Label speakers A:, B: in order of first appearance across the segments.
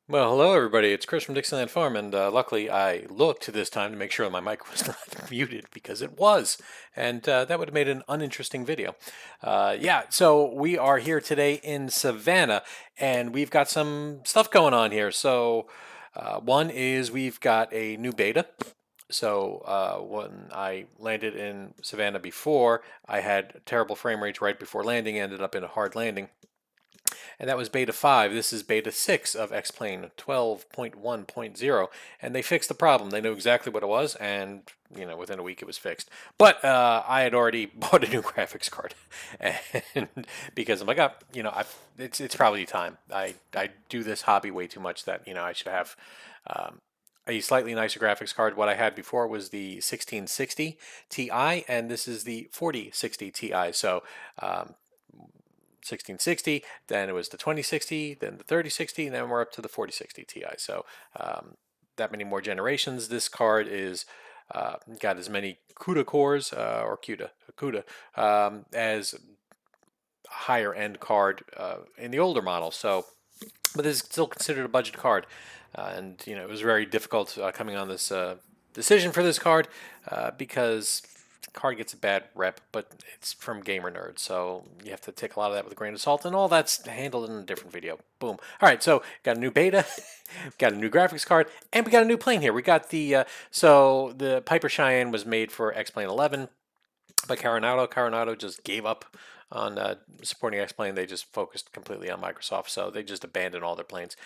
A: Well, hello everybody. It's Chris from Dixieland Farm, and luckily I looked this time to make sure my mic was not muted because it was, and that would have made an uninteresting video. Yeah, so we are here today in Savannah, and we've got some stuff going on here. So one is we've got a new beta. So when I landed in Savannah before, I had terrible frame rates right before landing, ended up in a hard landing. And that was beta 5. This is beta 6 of X-Plane 12.1.0, and they fixed the problem. They knew exactly what it was, and within a week it was fixed. But I had already bought a new graphics card, and because I'm like, it's probably time. I do this hobby way too much that I should have. A slightly nicer graphics card. What I had before was the 1660 Ti, and this is the 4060 Ti. So 1660, then it was the 2060, then the 3060, and then we're up to the 4060 Ti. So that many more generations. This card is got as many CUDA cores or CUDA as a higher end card in the older model. So, but this is still considered a budget card, and it was very difficult coming on this decision for this card because card gets a bad rep, but it's from gamer nerds, so you have to take a lot of that with a grain of salt, and all that's handled in a different video. Boom. All right, so got a new beta, got a new graphics card, and we got a new plane here. We got so the Piper Cheyenne was made for X-Plane 11 by Coronado. Coronado just gave up on supporting X-Plane. They just focused completely on Microsoft, so they just abandoned all their planes.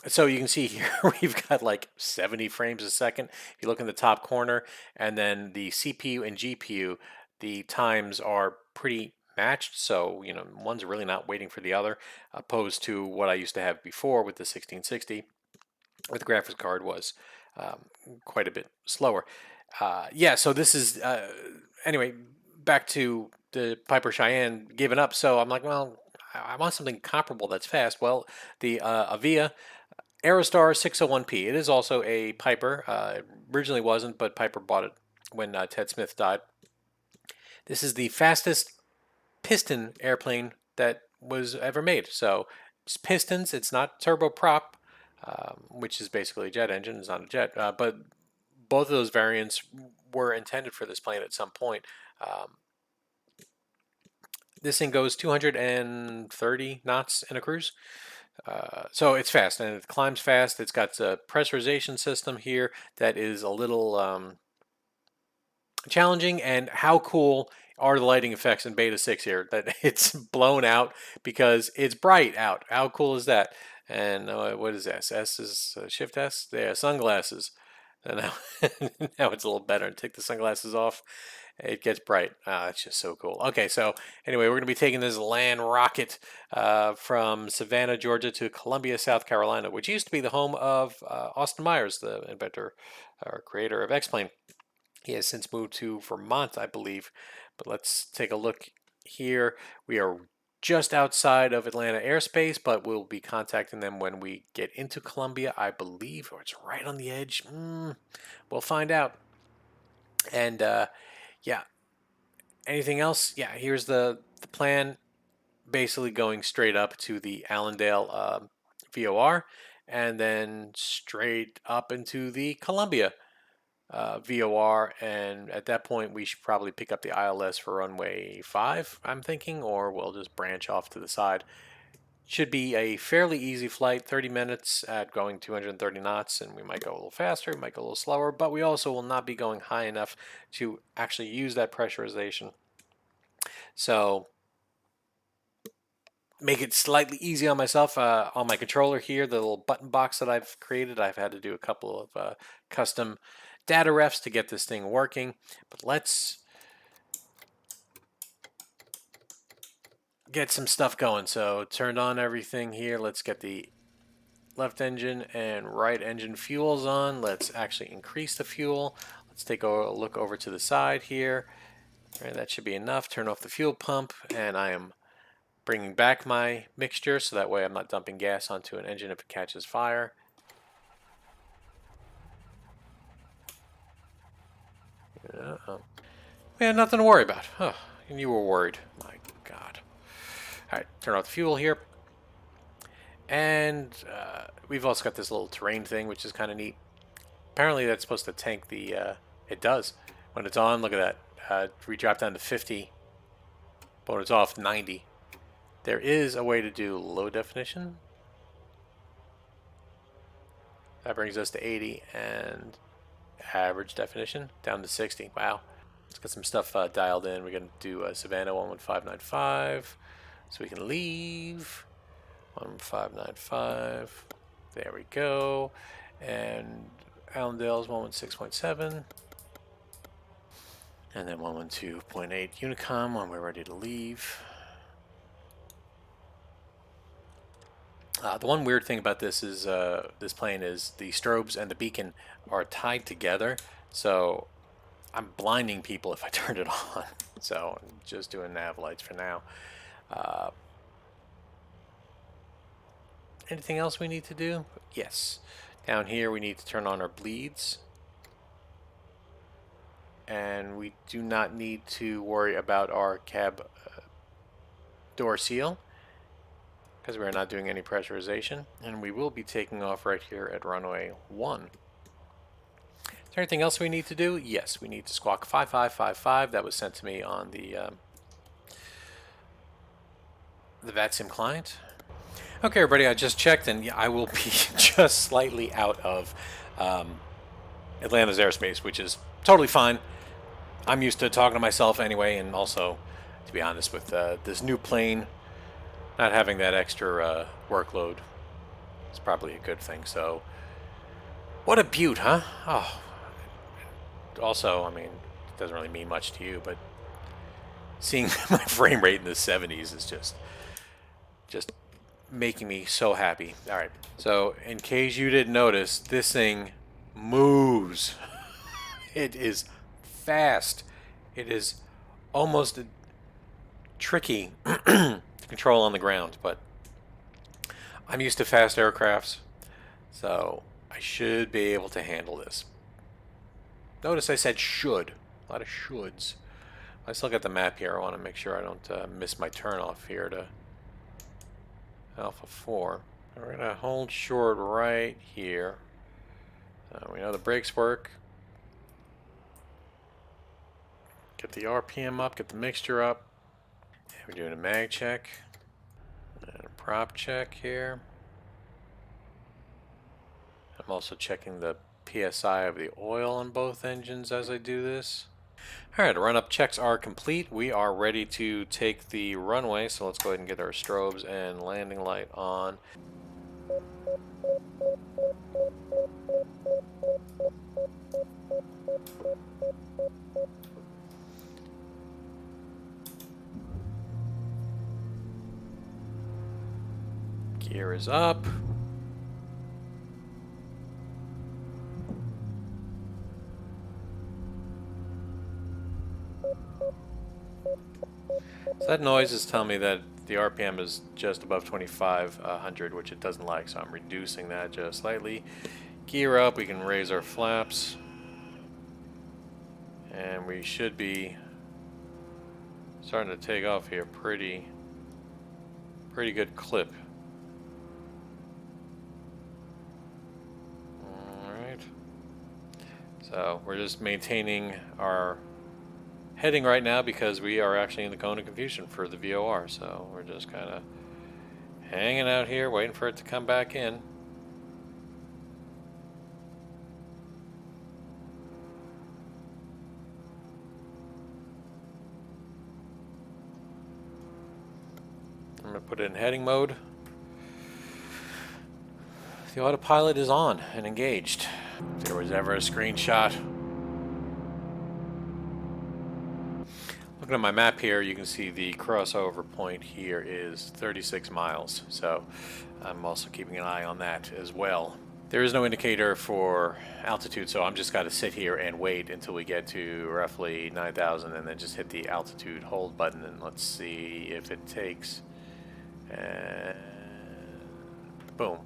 A: So you can see here we've got like 70 frames a second. If you look in the top corner, and then the CPU and GPU, the times are pretty matched. So, one's really not waiting for the other, opposed to what I used to have before with the 1660, where the graphics card was quite a bit slower. Yeah, so this is, anyway, back to the Piper Cheyenne giving up. So I'm like, well, I want something comparable that's fast. Well, the Avia Aerostar 601P. It is also a Piper. It originally wasn't, but Piper bought it when Ted Smith died. This is the fastest piston airplane that was ever made. So it's pistons. It's not turboprop, which is basically a jet engine. It's not a jet, but both of those variants were intended for this plane at some point. This thing goes 230 knots in a cruise. So it's fast and it climbs fast. It's got a pressurization system here that is a little challenging. And how cool are the lighting effects in Beta 6 here? That it's blown out because it's bright out. How cool is that? And what is S? S is Shift S? Yeah, sunglasses. And now, now it's a little better. And take the sunglasses off, it gets bright. It's just so cool. Okay, so anyway, we're going to be taking this land rocket from Savannah, Georgia to Columbia, South Carolina, which used to be the home of Austin Myers, the inventor or creator of X-Plane. He has since moved to Vermont, I believe. But let's take a look here. We are just outside of Atlanta airspace, but we'll be contacting them when we get into Columbia, I believe, or it's right on the edge. We'll find out. And yeah, anything else? Yeah, here's the plan. Basically going straight up to the Allendale VOR, and then straight up into the Columbia VOR, and at that point we should probably pick up the ILS for runway 5, I'm thinking, or we'll just branch off to the side. Should be a fairly easy flight, 30 minutes at going 230 knots, and we might go a little faster, we might go a little slower, but we also will not be going high enough to actually use that pressurization. So make it slightly easy on myself. On my controller here, the little button box that I've created, I've had to do a couple of custom data refs to get this thing working. But let's get some stuff going. So turned on everything here. Let's get the left engine and right engine fuels on. Let's actually increase the fuel. Let's take a look over to the side here. All right, that should be enough. Turn off the fuel pump, and I am bringing back my mixture so that way I'm not dumping gas onto an engine if it catches fire. We had nothing to worry about. Oh, and you were worried. My God. All right, turn off the fuel here. And we've also got this little terrain thing, which is kind of neat. Apparently that's supposed to tank the, it does. When it's on, look at that. We drop down to 50, but when it's off, 90. There is a way to do low definition. That brings us to 80, and average definition down to 60. Wow. Let's get some stuff dialed in. We're going to do Savannah 11595, so we can leave. 11595. There we go. And Allendale's 116.7. And then 112.8 Unicom when we're ready to leave. The one weird thing about this is this plane is the strobes and the beacon are tied together, so I'm blinding people if I turn it on. So I'm just doing nav lights for now. Anything else we need to do? Yes. Down here we need to turn on our bleeds. And we do not need to worry about our cab door seal, because we're not doing any pressurization, and we will be taking off right here at runway 1. Is there anything else we need to do? Yes, we need to squawk 5555. That was sent to me on the VATSIM client. Okay, everybody, I just checked, and I will be just slightly out of Atlanta's airspace, which is totally fine. I'm used to talking to myself anyway, and also, to be honest, with this new plane, not having that extra workload is probably a good thing. So, what a beaut, huh? Oh. Also, I mean, it doesn't really mean much to you, but seeing my frame rate in the 70s is just making me so happy. All right. So, in case you didn't notice, this thing moves. It is fast. It is almost tricky to control on the ground, but I'm used to fast aircrafts, so I should be able to handle this. Notice I said should. A lot of shoulds. I still got the map here. I want to make sure I don't miss my turnoff here to Alpha 4. We're going to hold short right here. We know the brakes work. Get the RPM up, get the mixture up. We're doing a mag check and a prop check here. I'm also checking the PSI of the oil on both engines as I do this. Alright, run-up checks are complete. We are ready to take the runway, so let's go ahead and get our strobes and landing light on. Gear is up. So that noise is telling me that the RPM is just above 2500, which it doesn't like, so I'm reducing that just slightly. Gear up, we can raise our flaps, and we should be starting to take off here pretty good clip. Alright, so we're just maintaining our heading right now because we are actually in the cone of confusion for the VOR, so we're just kind of hanging out here waiting for it to come back in. I'm going to put it in heading mode. The autopilot is on and engaged. If there was ever a screenshot. Looking at my map here, you can see the crossover point here is 36 miles. So I'm also keeping an eye on that as well. There is no indicator for altitude, so I'm just got to sit here and wait until we get to roughly 9,000 and then just hit the altitude hold button, and let's see if it takes. And boom.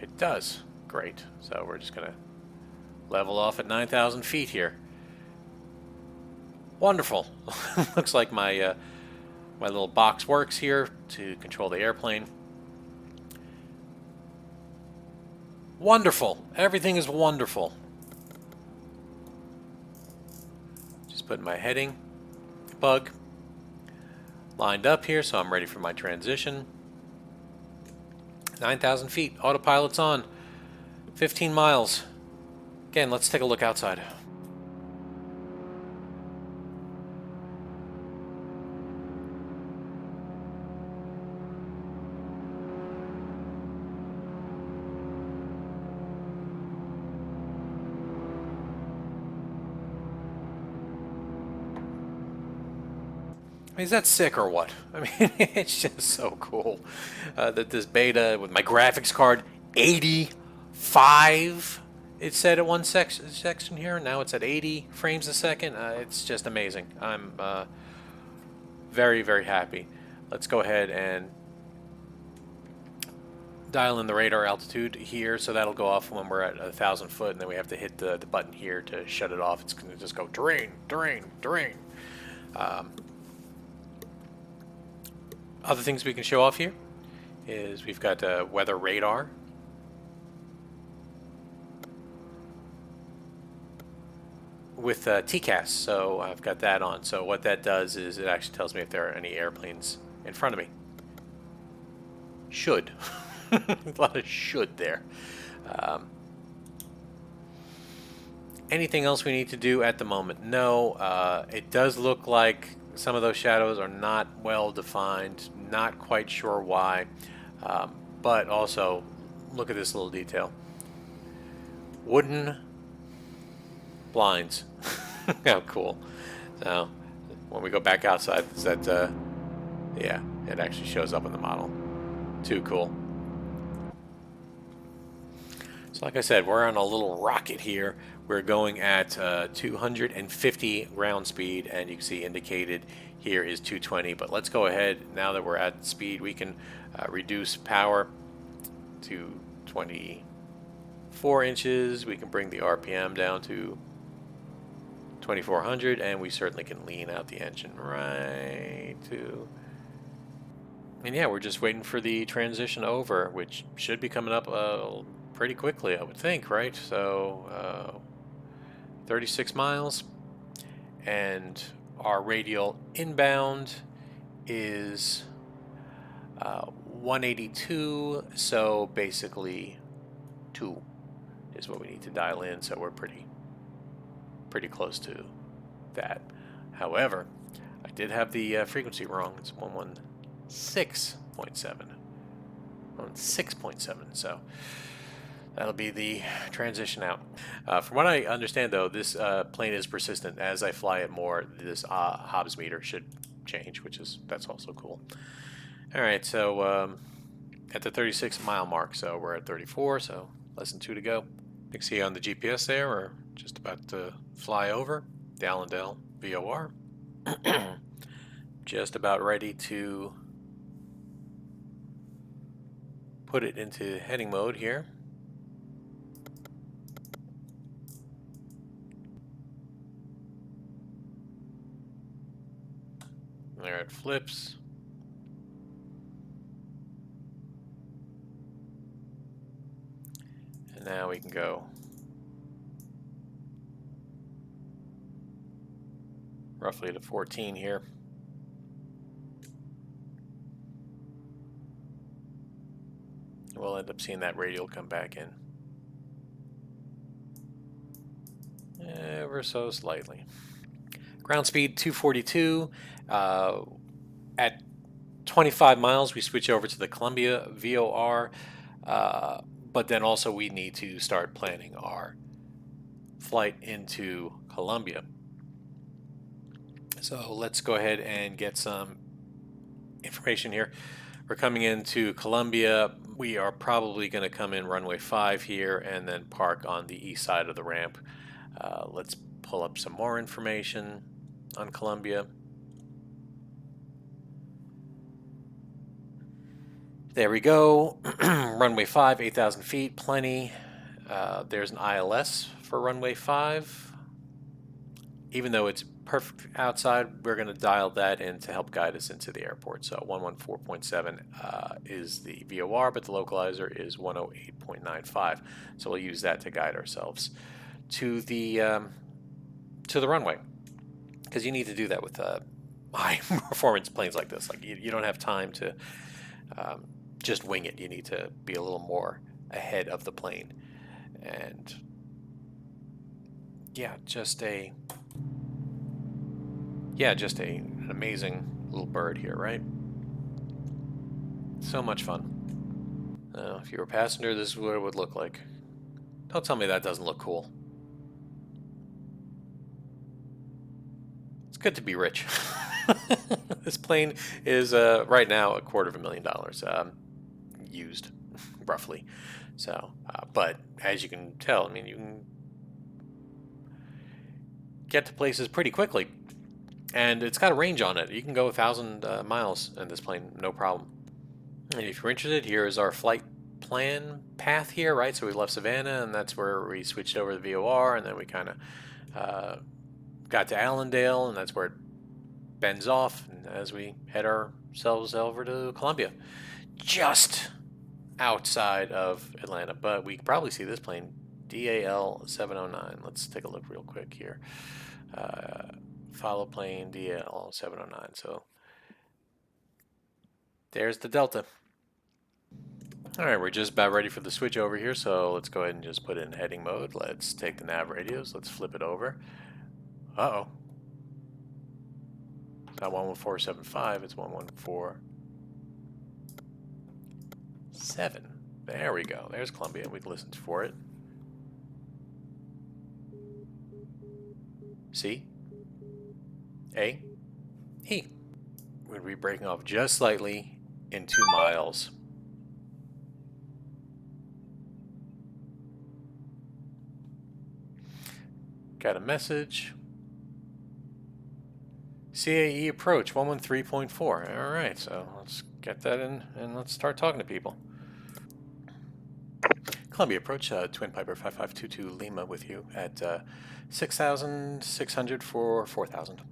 A: It does. Great. So we're just going to level off at 9,000 feet here. Wonderful. Looks like my My little box works here to control the airplane. Wonderful. Everything is wonderful. Just putting my heading bug lined up here so I'm ready for my transition. 9,000 feet. Autopilot's on. 15 miles. Again, let's take a look outside. Is that sick or what? I mean, it's just so cool that this beta with my graphics card, 85, it said at one section here. Now it's at 80 frames a second. It's just amazing. I'm very, very happy. Let's go ahead and dial in the radar altitude here, so that'll go off when we're at 1,000 foot, and then we have to hit the button here to shut it off. It's going to just go terrain, terrain, terrain. Other things we can show off here is we've got weather radar. With TCAS, so I've got that on. So what that does is it actually tells me if there are any airplanes in front of me. Should. A lot of should there. Anything else we need to do at the moment? No. It does look like some of those shadows are not well defined, not quite sure why, but also look at this little detail. Wooden blinds. How cool. So when we go back outside, is that yeah, it actually shows up in the model. Too cool. So like I said, we're on a little rocket here. We're going at 250 ground speed, and you can see indicated here is 220. But let's go ahead, now that we're at speed, we can reduce power to 24 inches. We can bring the RPM down to 2,400, and we certainly can lean out the engine right to... And yeah, we're just waiting for the transition over, which should be coming up pretty quickly, I would think, right? So 36 miles, and our radial inbound is 182, so basically 2 is what we need to dial in, so we're pretty close to that. However, I did have the frequency wrong. It's 116.7. 116.7, so that'll be the transition out. From what I understand, though, this plane is persistent. As I fly it more, this Hobbs meter should change, that's also cool. All right, so at the 36 mile mark, so we're at 34, so less than 2 to go. You can see on the GPS there, we're just about to fly over the Allendale VOR. Just about ready to put it into heading mode here. There it flips. And now we can go roughly to 14 here. We'll end up seeing that radial come back in ever so slightly. Ground speed 242. At 25 miles, we switch over to the Columbia VOR, but then also we need to start planning our flight into Columbia. So let's go ahead and get some information here. We're coming into Columbia. We are probably going to come in runway 5 here and then park on the east side of the ramp. Let's pull up some more information on Columbia. There we go. Runway 5, 8,000 feet, plenty. There's an ILS for runway 5. Even though it's perfect outside, we're going to dial that in to help guide us into the airport. So 114.7 is the VOR, but the localizer is 108.95. So we'll use that to guide ourselves to the runway, because you need to do that with high performance planes like this. Like you don't have time to just wing it. You need to be a little more ahead of the plane. And yeah, just an amazing little bird here, right? So much fun. If you were a passenger, this is what it would look like. Don't tell me that doesn't look cool. It's good to be rich. This plane is right now $250,000 used, roughly. So, but as you can tell, I mean, you can get to places pretty quickly, and it's got a range on it. You can go 1,000 miles in this plane, no problem. And if you're interested, here is our flight plan path here, right? So we left Savannah, and that's where we switched over to the VOR, and then we kind of got to Allendale, and that's where it bends off, and as we head ourselves over to Columbia, just outside of Atlanta. But we can probably see this plane, DAL 709. Let's take a look real quick here. Follow plane DAL 709. So there's the Delta. All right, we're just about ready for the switch over here, so let's go ahead and just put it in heading mode. Let's take the nav radios, let's flip it over. Uh-oh. It's not 11475, it's 114.7. There we go. There's Columbia. We can listen for it. C. A. E. We're going to be breaking off just slightly in 2 miles. Got a message. CAE approach 113.4. All right, so let's get that in and let's start talking to people. Columbia approach, Twin Piper 5522 Lima with you at 6,600 for 4,000.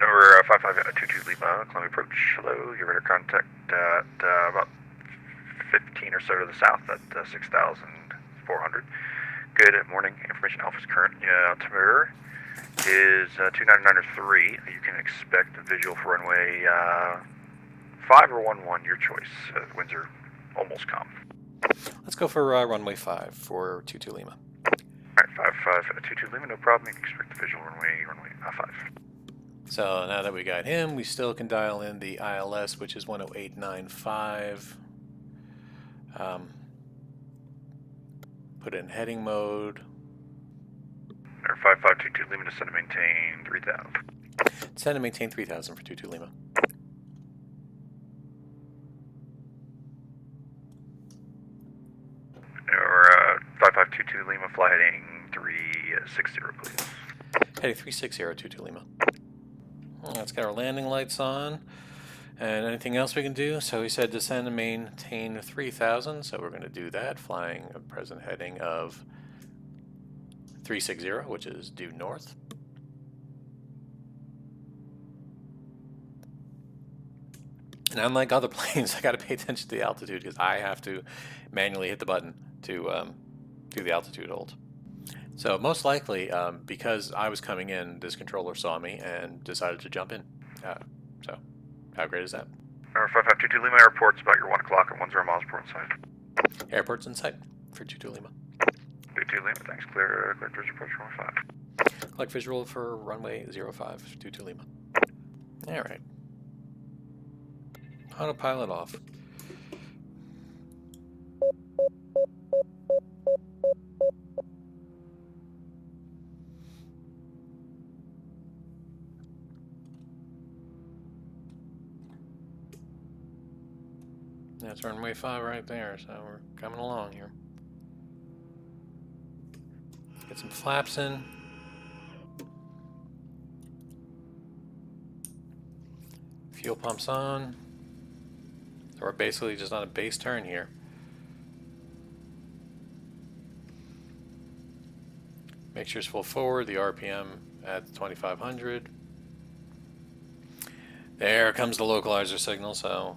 B: Number 5522 Lima, Columbia approach. Hello, you're ready to contact at about 15 or so to the south at 6,400. Good morning. Information Alpha's current altimeter is 299.3. You can expect a visual for runway 5 or 11, your choice. Winds are almost calm.
A: Let's go for runway 5 for 22 Lima.
B: Alright, 5522 Lima, no problem. You can expect the visual runway 5.
A: So now that we got him, we still can dial in the ILS, which is 108.95. Put it in heading mode.
B: 5522 Lima, descend and maintain 3,000.
A: Descend and maintain 3,000 for 22 Lima.
B: Or 5522 Lima, fly heading 360, please.
A: Heading 360, 22 Lima. Let's get our landing lights on. And anything else we can do? So we said descend and maintain 3,000, so we're going to do that, flying a present heading of 360, which is due north. And unlike other planes, I got to pay attention to the altitude because I have to manually hit the button to do the altitude hold. So most likely, because I was coming in, this controller saw me and decided to jump in. So how great is that?
B: 5522 Lima, airport's about your 1 o'clock at 10 miles per inside.
A: Airport's in sight for 22 Lima.
B: 22 Lima, thanks. Clear visual approach runway 5.
A: Collect visual for runway 05, 22 Lima. All right. Autopilot off. That's runway 5 right there, so we're coming along here. Get some flaps in. Fuel pumps on. So we're basically just on a base turn here. Mixture's full forward, the RPM at 2500. There comes the localizer signal, so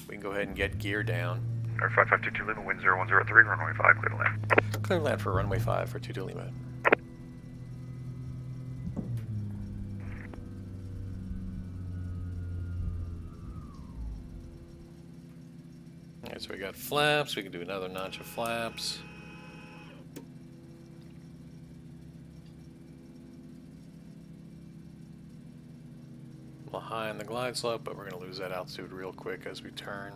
A: we can go ahead and get gear down.
B: Air 5522 Lima, wind 0103, runway 5, clear to land.
A: Clear land for runway 5 for 22 Lima. Alright, so we got flaps, we can do another notch of flaps. A little high on the glide slope, but we're going to lose that altitude real quick as we turn.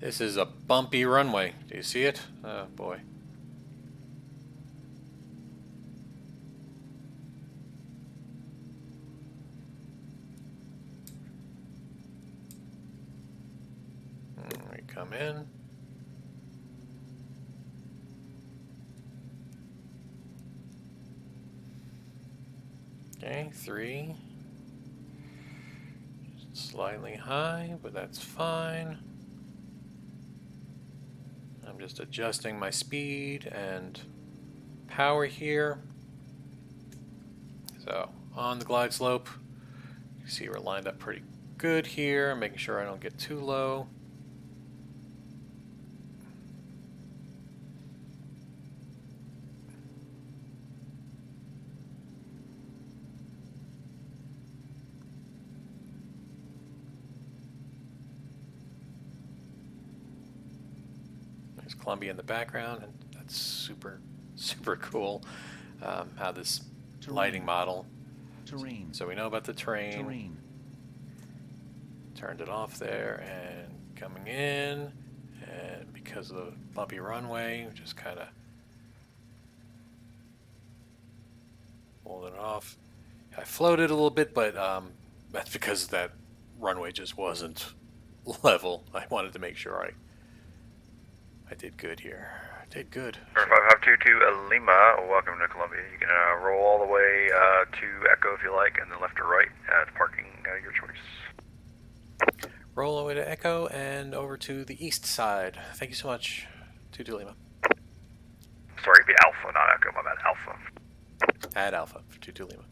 A: This is a bumpy runway. Do you see it? Oh boy. We come in. Okay, 3. Slightly high, but that's fine. I'm just adjusting my speed and power here. So on the glide slope, you see we're lined up pretty good here. I'm making sure I don't get too low. There's Columbia in the background, and that's super cool how this lighting model.
C: Terrain.
A: So we know about the terrain.
C: Terrain.
A: Turned it off there, and coming in, and because of the bumpy runway, we just kind of pulled it off. I floated a little bit, but that's because that runway just wasn't level. I wanted to make sure I did good here. I did good.
B: Air 5522 Lima, welcome to Columbia. You can roll all the way to Echo if you like, and then left or right at parking, your choice.
A: Roll away to Echo and over to the east side. Thank you so much, 22 Lima.
B: Sorry, it'd be Alpha, not Echo, my bad, Alpha.
A: Add Alpha for 22 Lima.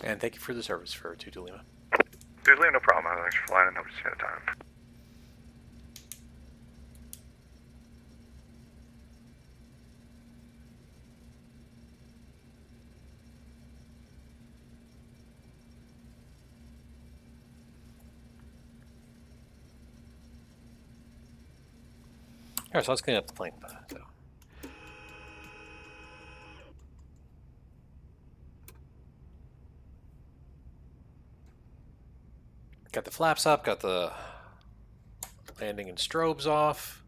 A: And thank you for the service for 22 Lima.
B: Dude, no problem. Thanks for flying in. Hope to see you at a time.
A: Alright, so let's clean up the plane. So. Got the flaps up, got the landing and strobes off.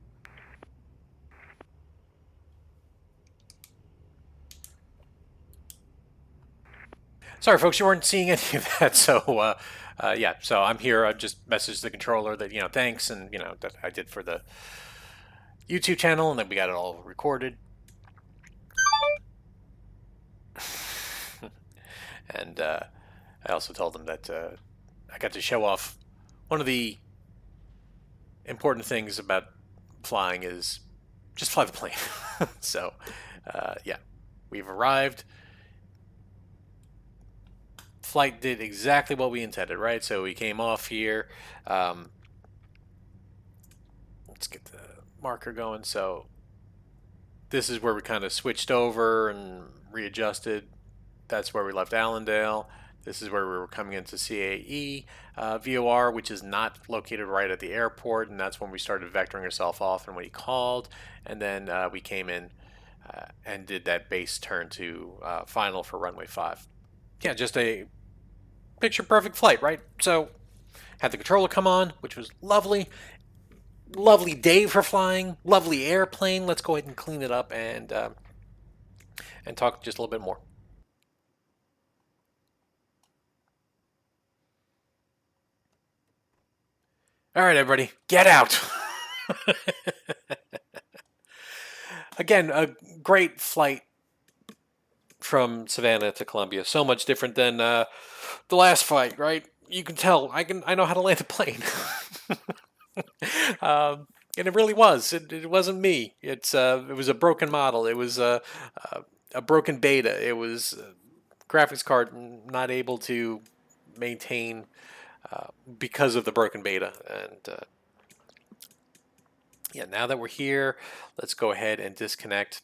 A: Sorry, folks, you weren't seeing any of that. So, yeah, so I'm here. I just messaged the controller that, thanks, and, that I did for the YouTube channel, and then we got it all recorded. And I also told them that I got to show off one of the important things about flying is just fly the plane. So, yeah, we've arrived. Flight did exactly what we intended, right? So we came off here. Let's get the marker going. So this is where we kind of switched over and readjusted. That's where we left Allendale. This is where we were coming into CAE VOR, which is not located right at the airport, and that's when we started vectoring ourselves off and when he called. And then we came in and did that base turn to final for runway 5. Yeah, just a picture perfect flight, right? So had the controller come on, which was lovely. Lovely day for flying, lovely airplane. Let's go ahead and clean it up and talk just a little bit more. All right, everybody, get out. Again, a great flight from Savannah to Columbia. So much different than the last flight, right? You can tell. I know how to land a plane. And it really was. It wasn't me. It was a broken model. It was a broken beta. It was a graphics card not able to maintain because of the broken beta. And yeah, now that we're here, let's go ahead and disconnect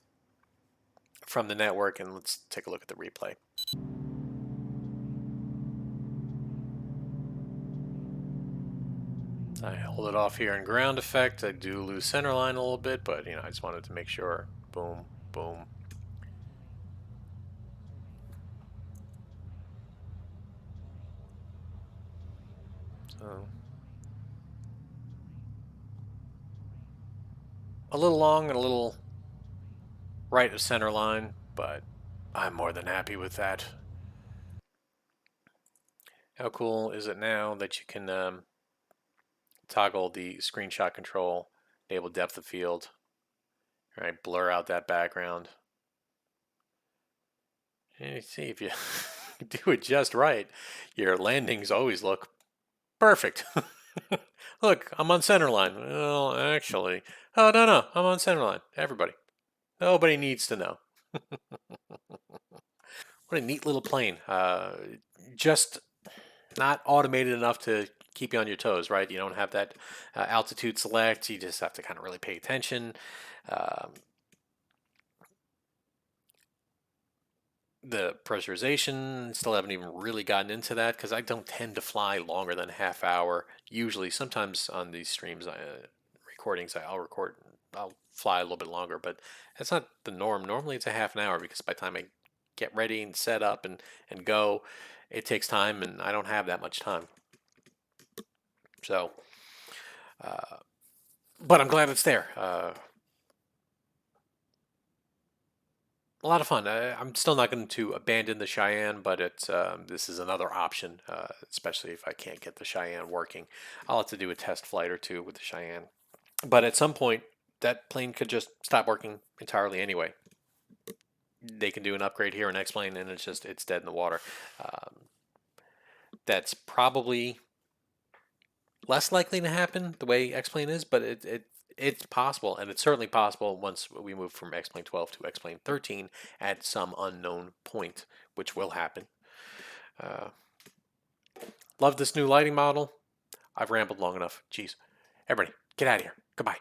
A: from the network and let's take a look at the replay. I hold it off here in ground effect. I do lose center line a little bit, but I just wanted to make sure. Boom, boom. So a little long and a little right of center line, but I'm more than happy with that. How cool is it now that you can toggle the screenshot control, enable depth of field, right? Blur out that background. And you see if you do it just right, your landings always look perfect. Look, I'm on center line. Well, actually, oh no, I'm on center line. Everybody, nobody needs to know. What a neat little plane. Just not automated enough to keep you on your toes, right? You don't have that altitude select. You just have to kind of really pay attention. Um, the pressurization, still haven't even really gotten into that because I don't tend to fly longer than a half hour. Usually, sometimes on these streams, recordings, I'll fly a little bit longer, but that's not the norm. Normally, it's a half an hour because by the time I get ready and set up and go, it takes time, and I don't have that much time. So, but I'm glad it's there. A lot of fun. I'm still not going to abandon the Cheyenne, but this is another option, especially if I can't get the Cheyenne working. I'll have to do a test flight or two with the Cheyenne. But at some point, that plane could just stop working entirely anyway. They can do an upgrade here in X-Plane, and it's dead in the water. Um, that's probably less likely to happen the way X-Plane is, but it's possible, and it's certainly possible once we move from X-Plane 12 to X-Plane 13 at some unknown point, which will happen. Uh, love this new lighting model. I've rambled long enough. Jeez. Everybody, get out of here. Goodbye.